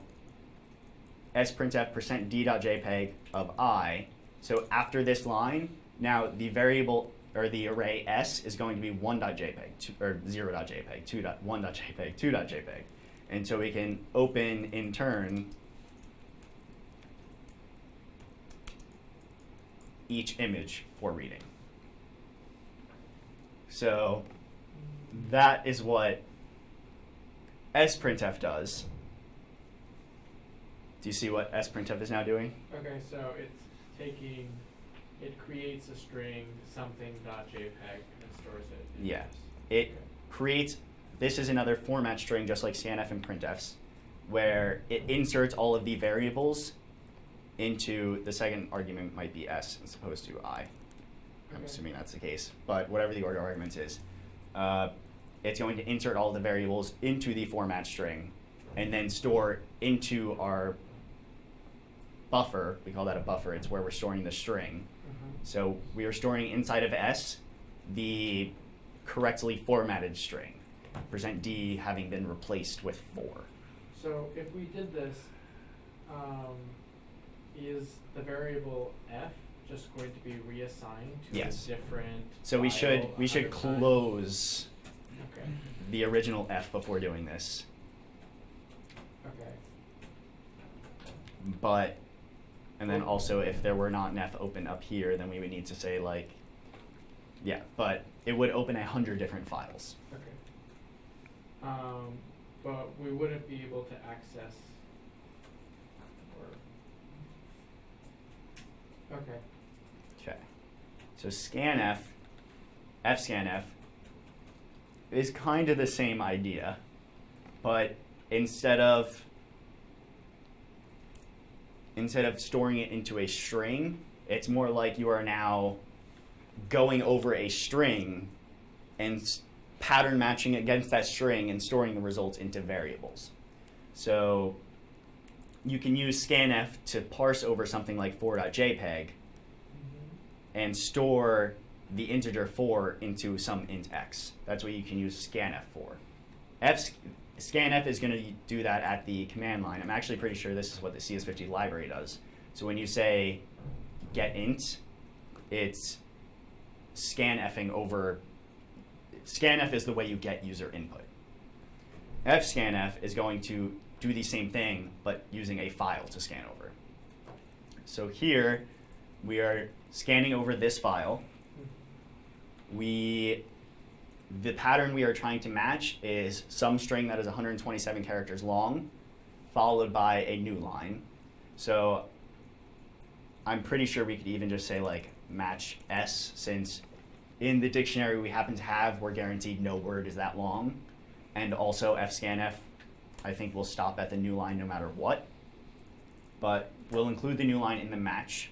sprintf %d.jpg of I. So after this line, now the variable or the array s is going to be 1.jpg, or 0.jpg, 1.jpg, 2.jpg. And so we can open in turn each image for reading. So that is what sprintf does. Do you see what sprintf is now doing? Okay, so it creates a string something.jpg and stores it. in Yeah. this. It creates, this is another format string just like scanf and printfs, where it inserts all of the variables into the second argument might be s as opposed to I. I'm Okay. assuming that's the case, but whatever the order argument is, it's going to insert all the variables into the format string and then store into our buffer. We call that a buffer. It's where we're storing the string. So we are storing inside of s the correctly formatted string, %d having been replaced with 4. So if we did this, is the variable f just going to be reassigned to Yes. a different So we should file 100 times? close Okay. the original f before doing this. Okay. But, and then also if there were not an f open up here, then we would need to say like, yeah, but it would open 100 different files. Okay. But we wouldn't be able to access. Or. Okay. Okay. So scanf, fscanf, is kind of the same idea, but instead of storing it into a string, it's more like you are now going over a string and pattern matching against that string and storing the results into variables. So you can use scanf to parse over something like 4.jpg and store the integer 4 into some int x. That's what you can use scanf for. Scanf is going to do that at the command line. I'm actually pretty sure this is what the CS50 library does. So when you say get int, it's scanfing over. Scanf is the way you get user input. Fscanf is going to do the same thing, but using a file to scan over. So here, we are scanning over this file. The pattern we are trying to match is some string that is 127 characters long, followed by a new line. So I'm pretty sure we could even just say like match s, since in the dictionary we happen to have, we're guaranteed no word is that long. And also fscanf, I think will stop at the new line no matter what. But we'll include the new line in the match.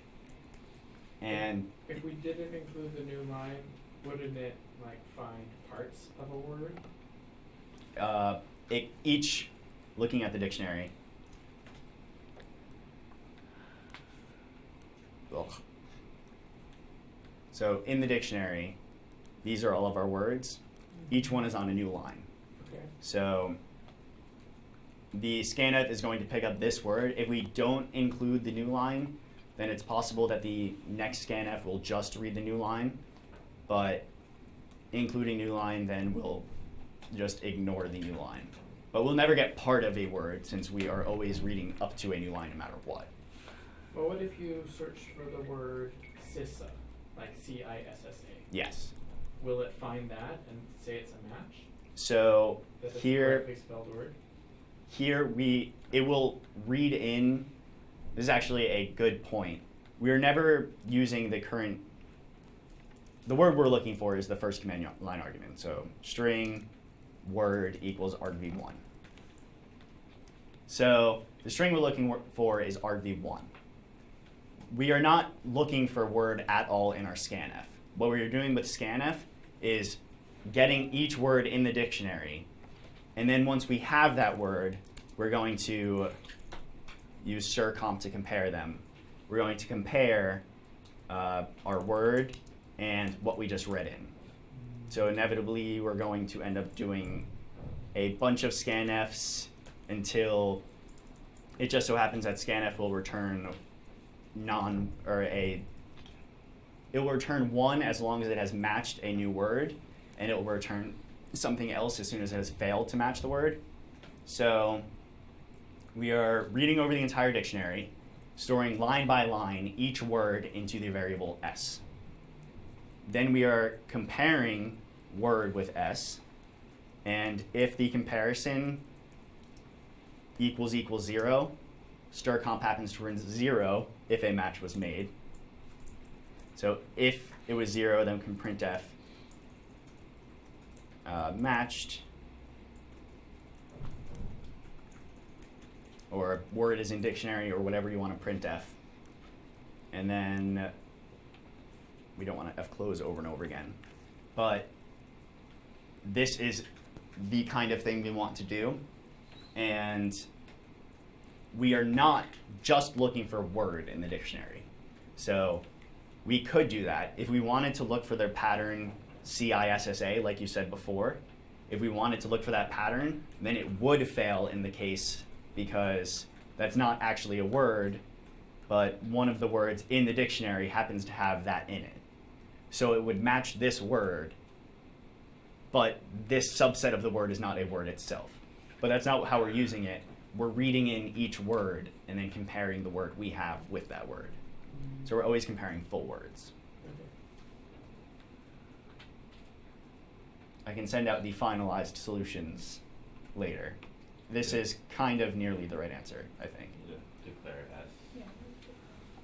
And if we didn't include the new line, wouldn't it like find parts of a word? each, looking at the dictionary. Ugh. So in the dictionary, these are all of our words. Each one is on a new line. Okay. So the scanf is going to pick up this word. If we don't include the new line, then it's possible that the next scanf will just read the new line, but including new line then will just ignore the new line. But we'll never get part of a word since we are always reading up to a new line no matter what. But what if you search for the word CISA, like C-I-S-S-A? Yes. Will it find that and say it's a match? So That it's the here, correctly spelled word? here it will read in. This is actually a good point. We're never using the word we're looking for is the first command line argument. So string word equals argv1. So the string we're looking for is argv1. We are not looking for word at all in our scanf. What we're doing with scanf is getting each word in the dictionary, and then once we have that word, we're going to use surcomp to compare them. We're going to compare our word and what we just read in. So inevitably, we're going to end up doing a bunch of scanfs until it just so happens that scanf will return it will return 1 as long as it has matched a new word, and it will return something else as soon as it has failed to match the word. So we are reading over the entire dictionary, storing line by line each word into the variable s. Then we are comparing word with s, and if the comparison equals 0, strcomp happens to print 0 if a match was made. So if it was 0, then we can printf matched, or word is in dictionary, or whatever you want to printf. And then we don't want to fclose over and over again. But this is the kind of thing we want to do. And we are not just looking for word in the dictionary. So we could do that. If we wanted to look for their pattern CISSA, like you said before, if we wanted to look for that pattern, then it would fail in the case because that's not actually a word, but one of the words in the dictionary happens to have that in it. So it would match this word, but this subset of the word is not a word itself. But that's not how we're using it. We're reading in each word and then comparing the word we have with that word. So we're always comparing full words. I can send out the finalized solutions later. This is kind of nearly the right answer, I think. Declare S. Yeah.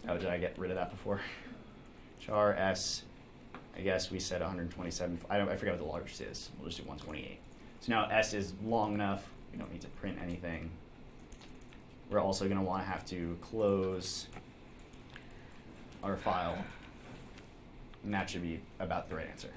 Oh, did I get rid of that before? Char S, I guess we said 127. I forget what the largest is. We'll just do 128. So now S is long enough. We don't need to print anything. We're also going to want to have to close our file. And that should be about the right answer.